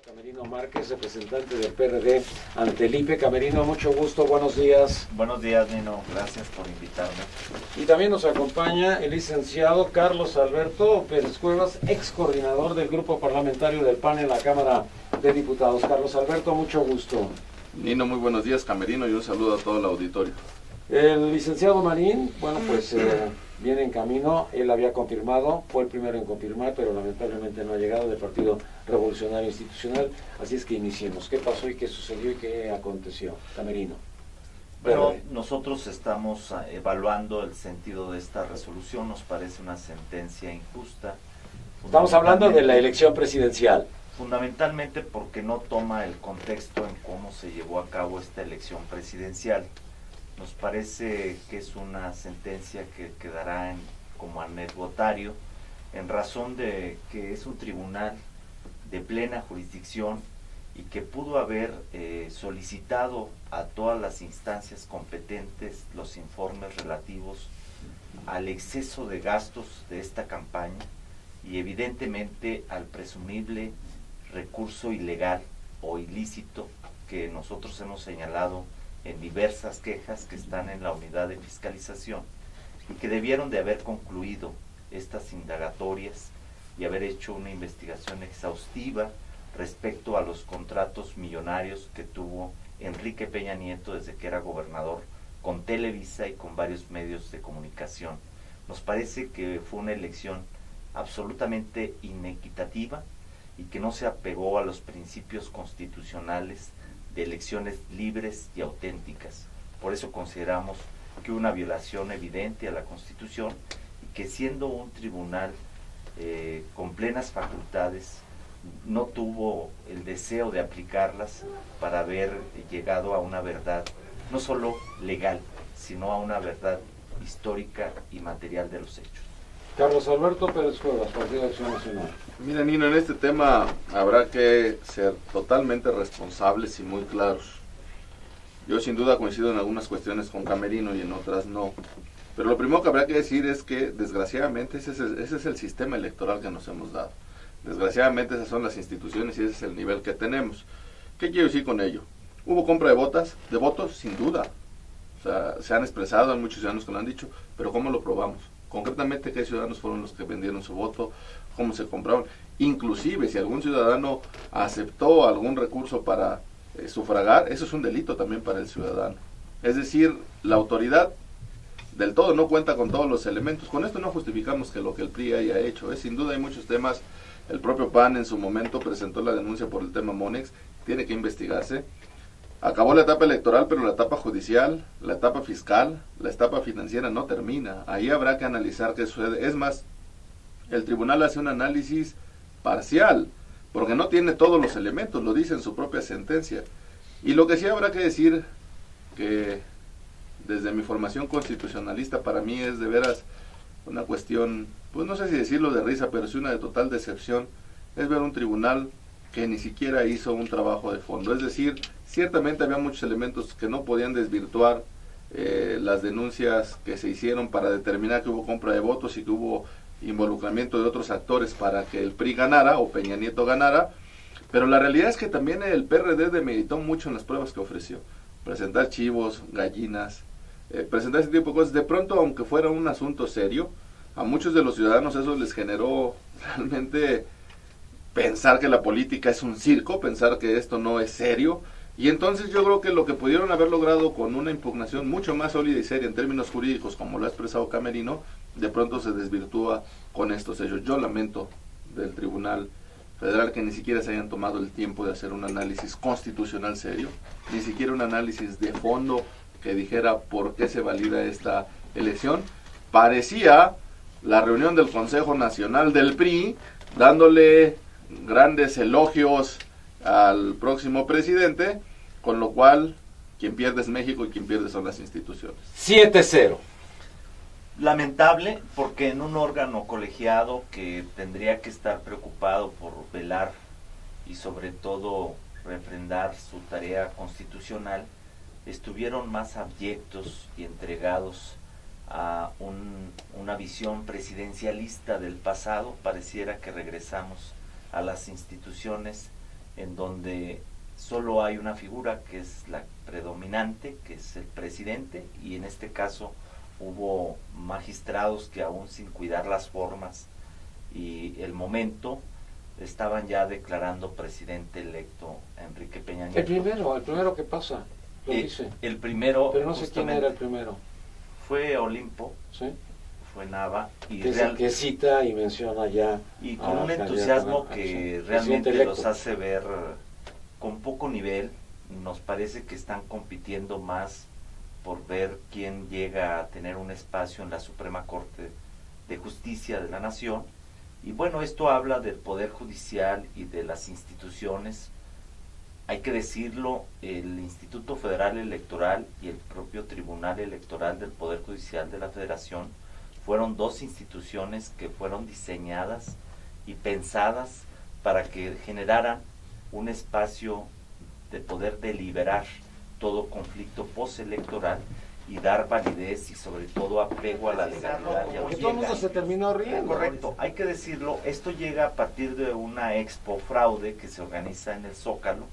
Camerino Márquez, representante del PRD ante el IPE. Camerino, mucho gusto, buenos días. Buenos días, Nino, gracias por invitarme. Y también nos acompaña el licenciado Carlos Alberto Pérez Cuevas, ex coordinador del grupo parlamentario del PAN en la Cámara de Diputados. Carlos Alberto, mucho gusto. Nino, muy buenos días, Camerino, y un saludo a todo el auditorio. El licenciado Marín, viene en camino. Él había confirmado, fue el primero en confirmar, pero lamentablemente no ha llegado, del Partido Revolucionario Institucional. Así es que iniciemos. ¿Qué pasó y qué sucedió y qué aconteció? Camerino. Bueno, nosotros estamos evaluando el sentido de esta resolución. Nos parece una sentencia injusta. Estamos hablando de la elección presidencial. Fundamentalmente porque no toma el contexto en cómo se llevó a cabo esta elección presidencial. Nos parece que es una sentencia que quedará como anecdotario en razón de que es un tribunal de plena jurisdicción y que pudo haber solicitado a todas las instancias competentes los informes relativos al exceso de gastos de esta campaña y evidentemente al presumible recurso ilegal o ilícito que nosotros hemos señalado en diversas quejas que están en la unidad de fiscalización y que debieron de haber concluido estas indagatorias y haber hecho una investigación exhaustiva respecto a los contratos millonarios que tuvo Enrique Peña Nieto desde que era gobernador con Televisa y con varios medios de comunicación. Nos parece que fue una elección absolutamente inequitativa y que no se apegó a los principios constitucionales de elecciones libres y auténticas. Por eso consideramos que hubo una violación evidente a la Constitución y que siendo un tribunal con plenas facultades no tuvo el deseo de aplicarlas para haber llegado a una verdad no solo legal, sino a una verdad histórica y material de los hechos. Carlos Alberto Pérez Cuevas, Partido de Acción Nacional. Mira, Nino, en este tema habrá que ser totalmente responsables y muy claros. Yo sin duda coincido en algunas cuestiones con Camerino y en otras no. Pero lo primero que habrá que decir es que, desgraciadamente, ese es el sistema electoral que nos hemos dado. Desgraciadamente, esas son las instituciones y ese es el nivel que tenemos. ¿Qué quiero decir con ello? ¿Hubo compra de votos? Sin duda. O sea, se han expresado, hay muchos ciudadanos que lo han dicho, pero ¿cómo lo probamos? Concretamente, ¿qué ciudadanos fueron los que vendieron su voto? ¿Cómo se compraron? Inclusive, si algún ciudadano aceptó algún recurso para sufragar, eso es un delito también para el ciudadano. Es decir, la autoridad del todo no cuenta con todos los elementos. Con esto no justificamos que lo que el PRI haya hecho. Sin duda hay muchos temas. El propio PAN en su momento presentó la denuncia por el tema Monex. Tiene que investigarse. Acabó la etapa electoral, pero la etapa judicial, la etapa fiscal, la etapa financiera no termina. Ahí habrá que analizar qué sucede. Es más, el tribunal hace un análisis parcial, porque no tiene todos los elementos, lo dice en su propia sentencia. Y lo que sí habrá que decir, que desde mi formación constitucionalista, para mí es de veras una cuestión, pues no sé si decirlo de risa, pero sí una de total decepción, es ver un tribunal que ni siquiera hizo un trabajo de fondo. Es decir, ciertamente había muchos elementos que no podían desvirtuar las denuncias que se hicieron para determinar que hubo compra de votos y que hubo involucramiento de otros actores para que el PRI ganara o Peña Nieto ganara, pero la realidad es que también el PRD demeritó mucho en las pruebas que ofreció. Presentar chivos, gallinas, presentar ese tipo de cosas. De pronto, aunque fuera un asunto serio, a muchos de los ciudadanos eso les generó realmente pensar que la política es un circo, pensar que esto no es serio, y entonces yo creo que lo que pudieron haber logrado con una impugnación mucho más sólida y seria en términos jurídicos, como lo ha expresado Camerino, de pronto se desvirtúa con estos hechos. Yo lamento del Tribunal Federal que ni siquiera se hayan tomado el tiempo de hacer un análisis constitucional serio, ni siquiera un análisis de fondo que dijera por qué se valida esta elección. Parecía la reunión del Consejo Nacional del PRI dándole grandes elogios al próximo presidente, con lo cual quien pierde es México y quien pierde son las instituciones. 7-0. Lamentable, porque en un órgano colegiado que tendría que estar preocupado por velar y sobre todo refrendar su tarea constitucional, estuvieron más abyectos y entregados a una visión presidencialista del pasado. Pareciera que regresamos a las instituciones en donde solo hay una figura que es la predominante, que es el presidente, y en este caso hubo magistrados que aún sin cuidar las formas y el momento, estaban ya declarando presidente electo a Enrique Peña Nieto. El primero que pasa, lo dice. El primero, pero no sé quién era el primero. Fue Olimpo, ¿Sí? fue Nava, y Que es el que cita y menciona ya. y con un entusiasmo que realmente los hace ver con poco nivel. Nos parece que están compitiendo más por ver quién llega a tener un espacio en la Suprema Corte de Justicia de la Nación. Y bueno, esto habla del Poder Judicial y de las instituciones. Hay que decirlo, el Instituto Federal Electoral y el propio Tribunal Electoral del Poder Judicial de la Federación fueron dos instituciones que fueron diseñadas y pensadas para que generaran un espacio de poder deliberar todo conflicto postelectoral y dar validez y sobre todo apego a la legalidad. Porque todo el mundo se terminó riendo. Correcto, hay que decirlo, esto llega a partir de una expo fraude que se organiza en el Zócalo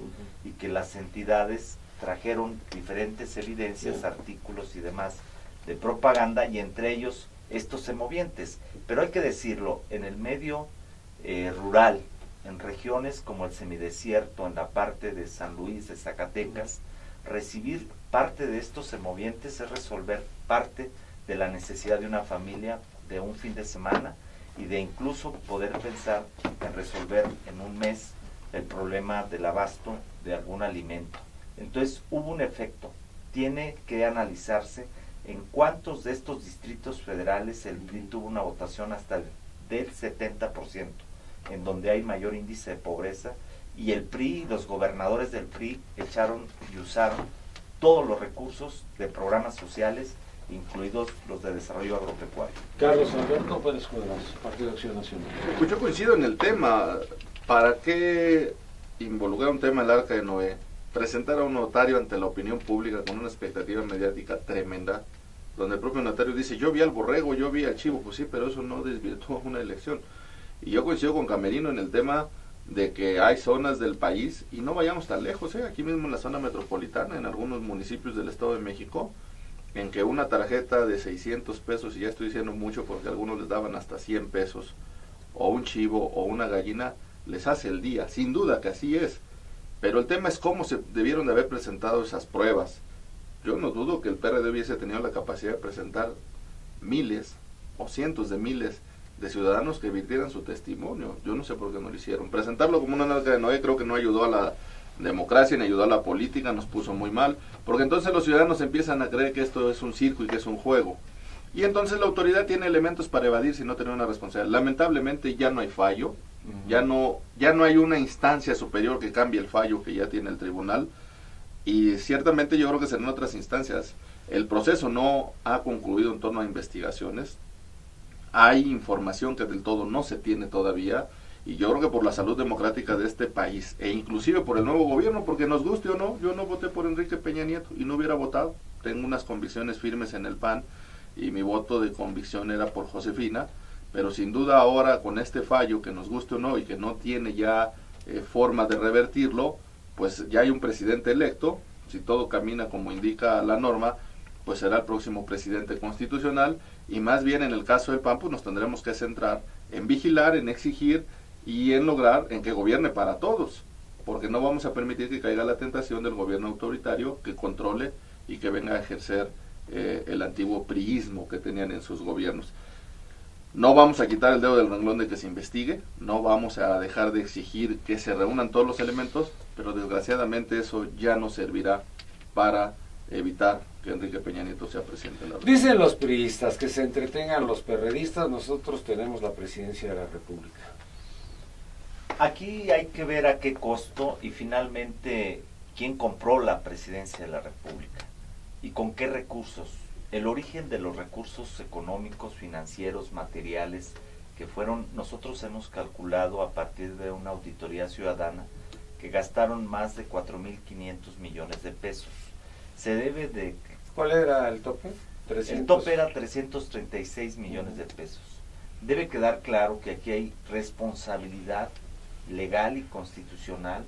y que las entidades trajeron diferentes evidencias, artículos y demás de propaganda, y entre ellos estos semovientes. Pero hay que decirlo, en el medio rural, en regiones como el semidesierto, en la parte de San Luis, de Zacatecas, recibir parte de estos semovientes es resolver parte de la necesidad de una familia, de un fin de semana, y de incluso poder pensar en resolver en un mes el problema del abasto de algún alimento. Entonces hubo un efecto. Tiene que analizarse en cuántos de estos distritos federales el PRI tuvo una votación hasta del 70%, en donde hay mayor índice de pobreza, y el PRI, los gobernadores del PRI echaron y usaron todos los recursos de programas sociales, incluidos los de desarrollo agropecuario. Carlos Alberto Pérez Cuevas, Partido Acción Nacional. Pues yo coincido en el tema. ¿Para qué involucrar un tema en el Arca de Noé? Presentar a un notario ante la opinión pública con una expectativa mediática tremenda, donde el propio notario dice, yo vi al borrego, yo vi al chivo. Pues sí, pero eso no desvirtuó una elección. Y yo coincido con Camerino en el tema de que hay zonas del país, y no vayamos tan lejos, aquí mismo en la zona metropolitana, en algunos municipios del Estado de México, en que una tarjeta de 600 pesos, y ya estoy diciendo mucho porque algunos les daban hasta 100 pesos, o un chivo o una gallina, les hace el día. Sin duda que así es, pero el tema es cómo se debieron de haber presentado esas pruebas. Yo no dudo que el PRD hubiese tenido la capacidad de presentar miles o cientos de miles de ciudadanos que virtieran su testimonio. Yo no sé por qué no lo hicieron. Presentarlo como una Arca de Noé creo que no ayudó a la democracia ni ayudó a la política, nos puso muy mal, porque entonces los ciudadanos empiezan a creer que esto es un circo y que es un juego, y entonces la autoridad tiene elementos para evadir si no tiene una responsabilidad. Lamentablemente ya no hay fallo, ya no hay una instancia superior que cambie el fallo que ya tiene el tribunal, y ciertamente yo creo que serán otras instancias. El proceso no ha concluido en torno a investigaciones, hay información que del todo no se tiene todavía, y yo creo que por la salud democrática de este país, e inclusive por el nuevo gobierno, porque nos guste o no, yo no voté por Enrique Peña Nieto y no hubiera votado. Tengo unas convicciones firmes en el PAN y mi voto de convicción era por Josefina, pero sin duda ahora con este fallo, que nos guste o no y que no tiene ya forma de revertirlo, pues ya hay un presidente electo. Si todo camina como indica la norma, pues será el próximo presidente constitucional, y más bien en el caso del PAN pues nos tendremos que centrar en vigilar, en exigir y en lograr en que gobierne para todos, porque no vamos a permitir que caiga la tentación del gobierno autoritario que controle y que venga a ejercer el antiguo priismo que tenían en sus gobiernos. No vamos a quitar el dedo del renglón de que se investigue, no vamos a dejar de exigir que se reúnan todos los elementos, pero desgraciadamente eso ya no servirá para evitar que Enrique Peña Nieto sea presidente de la República. Dicen los priistas que se entretengan los perredistas, nosotros tenemos la presidencia de la República. Aquí hay que ver a qué costo y finalmente quién compró la presidencia de la República y con qué recursos. El origen de los recursos económicos, financieros, materiales que fueron, nosotros hemos calculado a partir de una auditoría ciudadana que gastaron más de 4.500 millones de pesos. Se debe de... ¿Cuál era el tope? 300. El tope era 336 millones de pesos. Debe quedar claro que aquí hay responsabilidad legal y constitucional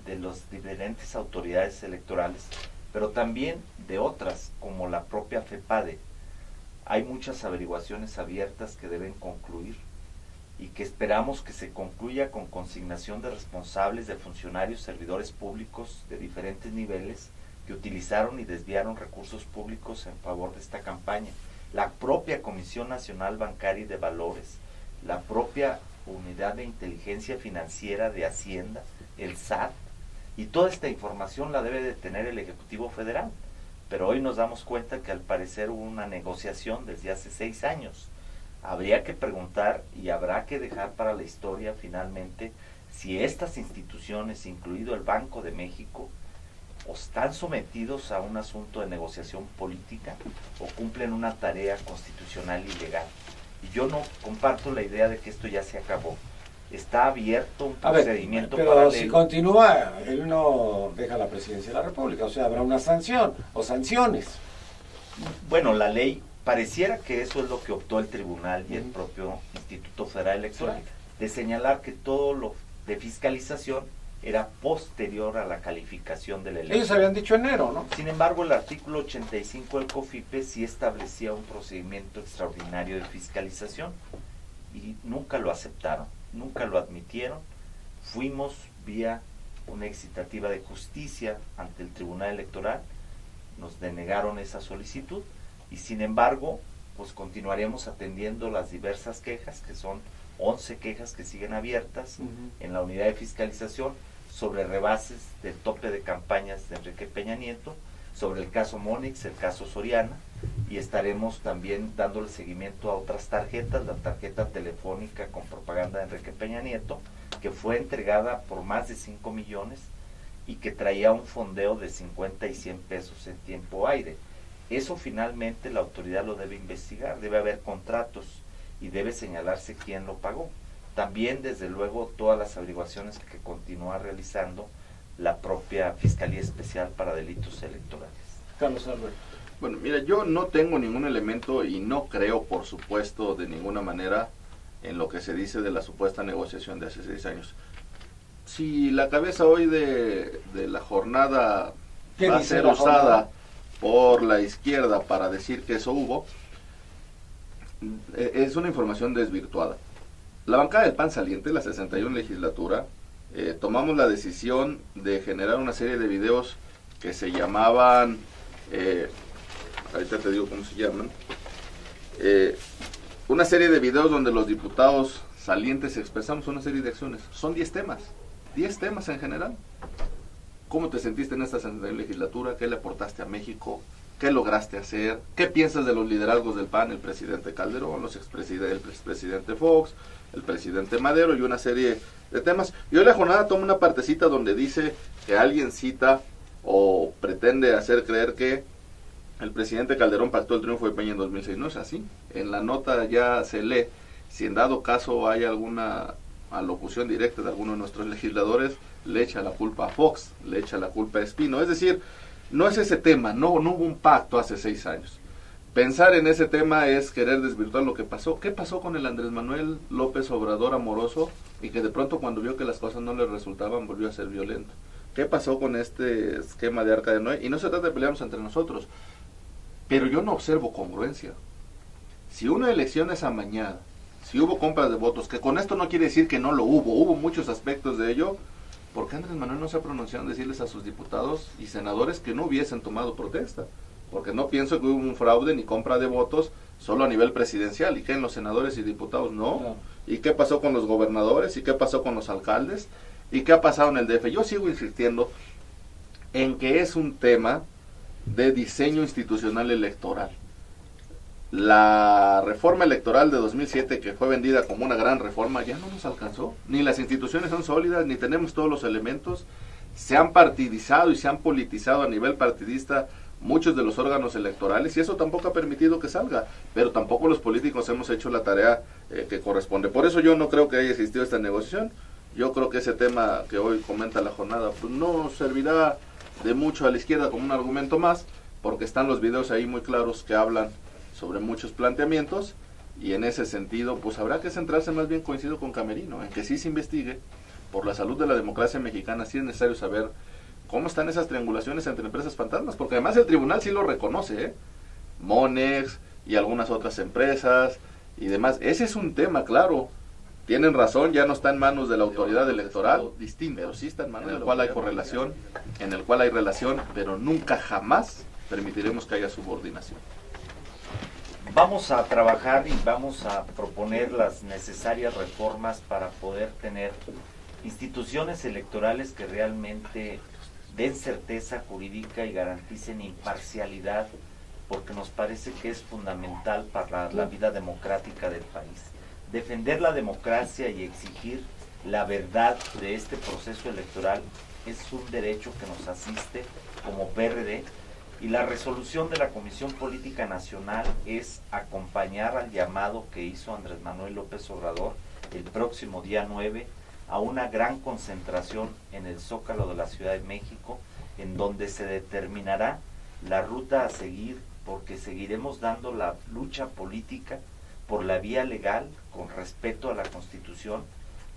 de las diferentes autoridades electorales, pero también de otras, como la propia FEPADE. Hay muchas averiguaciones abiertas que deben concluir y que esperamos que se concluya con consignación de responsables, de funcionarios, servidores públicos de diferentes niveles que utilizaron y desviaron recursos públicos en favor de esta campaña. La propia Comisión Nacional Bancaria y de Valores, la propia Unidad de Inteligencia Financiera de Hacienda, el SAT, y toda esta información la debe de tener el Ejecutivo Federal. Pero hoy nos damos cuenta que al parecer hubo una negociación desde hace 6 años. Habría que preguntar y habrá que dejar para la historia finalmente si estas instituciones, incluido el Banco de México, o están sometidos a un asunto de negociación política o cumplen una tarea constitucional y legal. Y yo no comparto la idea de que esto ya se acabó. Está abierto un procedimiento pero paralelo. si continúa, él no deja la presidencia de la República, o sea, habrá una sanción o sanciones. Bueno, la ley, pareciera que eso es lo que optó el tribunal y el propio Instituto Federal Electoral, de señalar que todo lo de fiscalización era posterior a la calificación de la elección. Ellos habían dicho enero, ¿no? Sin embargo, el artículo 85 del COFIPE sí establecía un procedimiento extraordinario de fiscalización y nunca lo aceptaron, nunca lo admitieron. Fuimos vía una excitativa de justicia ante el Tribunal Electoral, nos denegaron esa solicitud y sin embargo, pues continuaremos atendiendo las diversas quejas, que son 11 quejas que siguen abiertas en la unidad de fiscalización sobre rebases del tope de campañas de Enrique Peña Nieto, sobre el caso Monix, el caso Soriana, y estaremos también dándole seguimiento a otras tarjetas, la tarjeta telefónica con propaganda de Enrique Peña Nieto, que fue entregada por más de 5 millones y que traía un fondeo de 50 y 100 pesos en tiempo aire. Eso finalmente la autoridad lo debe investigar, debe haber contratos y debe señalarse quién lo pagó. También, desde luego, todas las averiguaciones que continúa realizando la propia Fiscalía Especial para Delitos Electorales. Carlos Alberto. Bueno, mira, yo no tengo ningún elemento y no creo, por supuesto, de ninguna manera en lo que se dice de la supuesta negociación de hace 6 años. Si la cabeza hoy de la jornada va a ser usada por la izquierda para decir que eso hubo, es una información desvirtuada. La bancada del PAN saliente, la 61 legislatura, tomamos la decisión de generar una serie de videos que se llamaban, ahorita te digo cómo se llaman, una serie de videos donde los diputados salientes expresamos una serie de acciones. Son 10 temas en general. ¿Cómo te sentiste en esta 61 legislatura? ¿Qué le aportaste a México? ¿Qué lograste hacer? ¿Qué piensas de los liderazgos del PAN? El presidente Calderón, el expresidente Fox, el presidente Madero y una serie de temas. Y hoy la jornada toma una partecita donde dice que alguien cita o pretende hacer creer que el presidente Calderón pactó el triunfo de Peña en 2006. No es así. En la nota ya se lee, si en dado caso hay alguna alocución directa de alguno de nuestros legisladores, le echa la culpa a Fox, le echa la culpa a Espino. Es decir, no es ese tema, no hubo un pacto hace 6 años. Pensar en ese tema es querer desvirtuar lo que pasó. ¿Qué pasó con el Andrés Manuel López Obrador amoroso y que de pronto cuando vio que las cosas no le resultaban volvió a ser violento? ¿Qué pasó con este esquema de Arca de Noé? Y no se trata de pelearnos entre nosotros, pero yo no observo congruencia. Si una elección es amañada, si hubo compras de votos, que con esto no quiere decir que no lo hubo muchos aspectos de ello, ¿por qué Andrés Manuel no se ha pronunciado en decirles a sus diputados y senadores que no hubiesen tomado protesta? Porque no pienso que hubo un fraude ni compra de votos solo a nivel presidencial, y que en los senadores y diputados no. ¿Y qué pasó con los gobernadores? ¿Y qué pasó con los alcaldes? ¿Y qué ha pasado en el DF? Yo sigo insistiendo en que es un tema de diseño institucional electoral. La reforma electoral de 2007, que fue vendida como una gran reforma, ya no nos alcanzó. Ni las instituciones son sólidas, ni tenemos todos los elementos. Se han partidizado y se han politizado a nivel partidista muchos de los órganos electorales, y eso tampoco ha permitido que salga, pero tampoco los políticos hemos hecho la tarea que corresponde. Por eso yo no creo que haya existido esta negociación. Yo creo que ese tema que hoy comenta la jornada pues no servirá de mucho a la izquierda como un argumento más, porque están los videos ahí muy claros que hablan sobre muchos planteamientos, y en ese sentido pues habrá que centrarse, más bien coincido con Camerino, en que sí se investigue, por la salud de la democracia mexicana, sí es necesario saber cómo están esas triangulaciones entre empresas fantasmas, porque además el tribunal sí lo reconoce, ¿eh? Monex y algunas otras empresas y demás. Ese es un tema, claro. Tienen razón, ya no está en manos de la autoridad electoral, distinto, pero sí está en manos en el cual hay correlación, en el cual hay relación, pero nunca jamás permitiremos que haya subordinación. Vamos a trabajar y vamos a proponer las necesarias reformas para poder tener instituciones electorales que realmente den certeza jurídica y garanticen imparcialidad, porque nos parece que es fundamental para la vida democrática del país. Defender la democracia y exigir la verdad de este proceso electoral es un derecho que nos asiste como PRD, y la resolución de la Comisión Política Nacional es acompañar al llamado que hizo Andrés Manuel López Obrador el próximo día 9 a una gran concentración en el Zócalo de la Ciudad de México, en donde se determinará la ruta a seguir, porque seguiremos dando la lucha política por la vía legal, con respeto a la Constitución,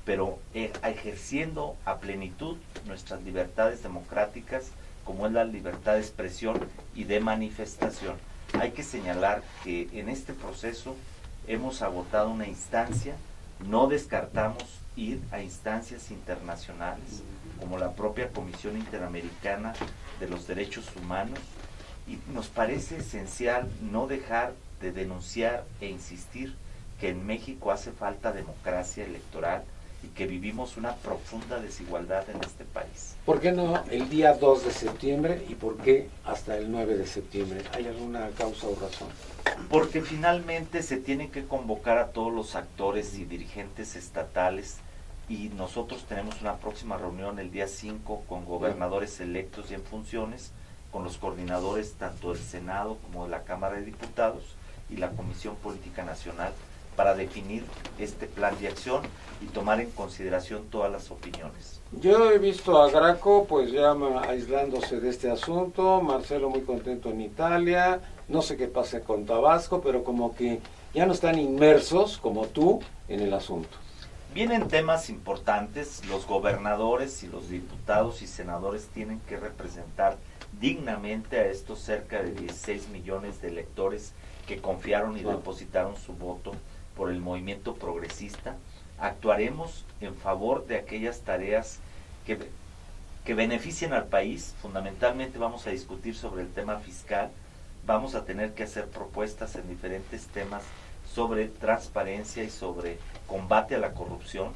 pero ejerciendo a plenitud nuestras libertades democráticas, como es la libertad de expresión y de manifestación. Hay que señalar que en este proceso hemos agotado una instancia, no descartamos ir a instancias internacionales, como la propia Comisión Interamericana de los Derechos Humanos, y nos parece esencial no dejar de denunciar e insistir que en México hace falta democracia electoral y que vivimos una profunda desigualdad en este país. ¿Por qué no el día 2 de septiembre y por qué hasta el 9 de septiembre? ¿Hay alguna causa o razón? Porque finalmente se tienen que convocar a todos los actores y dirigentes estatales, y nosotros tenemos una próxima reunión el día 5 con gobernadores electos y en funciones, con los coordinadores tanto del Senado como de la Cámara de Diputados y la Comisión Política Nacional, para definir este plan de acción y tomar en consideración todas las opiniones. Yo he visto a Graco pues ya aislándose de este asunto, Marcelo muy contento en Italia, no sé qué pasa con Tabasco, pero como que ya no están inmersos como tú en el asunto. Vienen temas importantes, los gobernadores y los diputados y senadores tienen que representar dignamente a estos cerca de 16 millones de electores que confiaron y depositaron su voto por el movimiento progresista. Actuaremos en favor de aquellas tareas que beneficien al país. Fundamentalmente vamos a discutir sobre el tema fiscal, vamos a tener que hacer propuestas en diferentes temas sobre transparencia y sobre combate a la corrupción.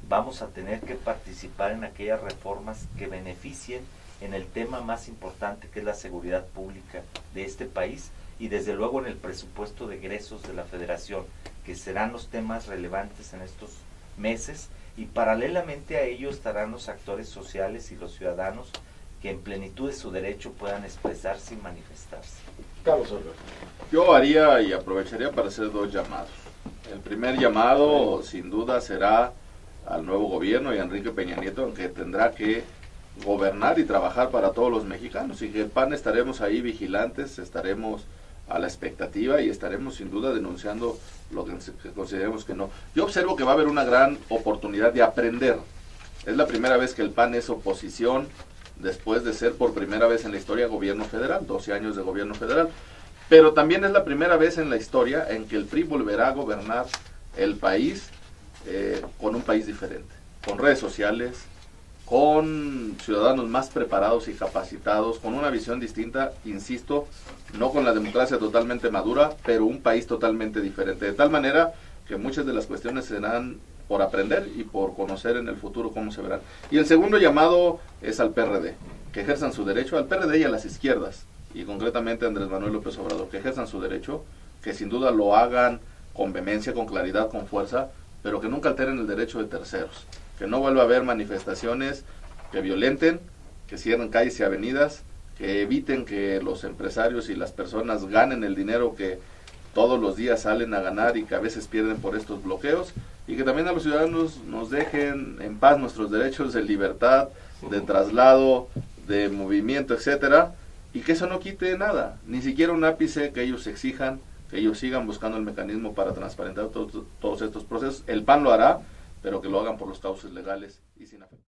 Vamos a tener que participar en aquellas reformas que beneficien en el tema más importante, que es la seguridad pública de este país, y desde luego en el presupuesto de egresos de la Federación, que serán los temas relevantes en estos meses, y paralelamente a ello estarán los actores sociales y los ciudadanos que en plenitud de su derecho puedan expresarse y manifestarse. Carlos Alberto. Yo haría y aprovecharía para hacer dos llamados. El primer llamado sin duda será al nuevo gobierno y a Enrique Peña Nieto, en que tendrá que gobernar y trabajar para todos los mexicanos, y que el PAN estaremos ahí vigilantes, estaremos a la expectativa y estaremos sin duda denunciando lo que consideremos que no. Yo observo que va a haber una gran oportunidad de aprender. Es la primera vez que el PAN es oposición después de ser por primera vez en la historia gobierno federal, 12 años de gobierno federal, pero también es la primera vez en la historia en que el PRI volverá a gobernar el país con un país diferente, con redes sociales, con ciudadanos más preparados y capacitados, con una visión distinta, insisto, no con la democracia totalmente madura, pero un país totalmente diferente, de tal manera que muchas de las cuestiones serán por aprender y por conocer en el futuro cómo se verán. Y el segundo llamado es al PRD, que ejerzan su derecho, al PRD y a las izquierdas, y concretamente a Andrés Manuel López Obrador, que ejerzan su derecho, que sin duda lo hagan con vehemencia, con claridad, con fuerza, pero que nunca alteren el derecho de terceros, que no vuelva a haber manifestaciones que violenten, que cierren calles y avenidas, que eviten que los empresarios y las personas ganen el dinero que todos los días salen a ganar y que a veces pierden por estos bloqueos, y que también a los ciudadanos nos dejen en paz nuestros derechos de libertad, de traslado, de movimiento, etcétera, y que eso no quite nada, ni siquiera un ápice que ellos exijan, que ellos sigan buscando el mecanismo para transparentar todos estos procesos. El PAN lo hará, pero que lo hagan por los cauces legales y sin afectar.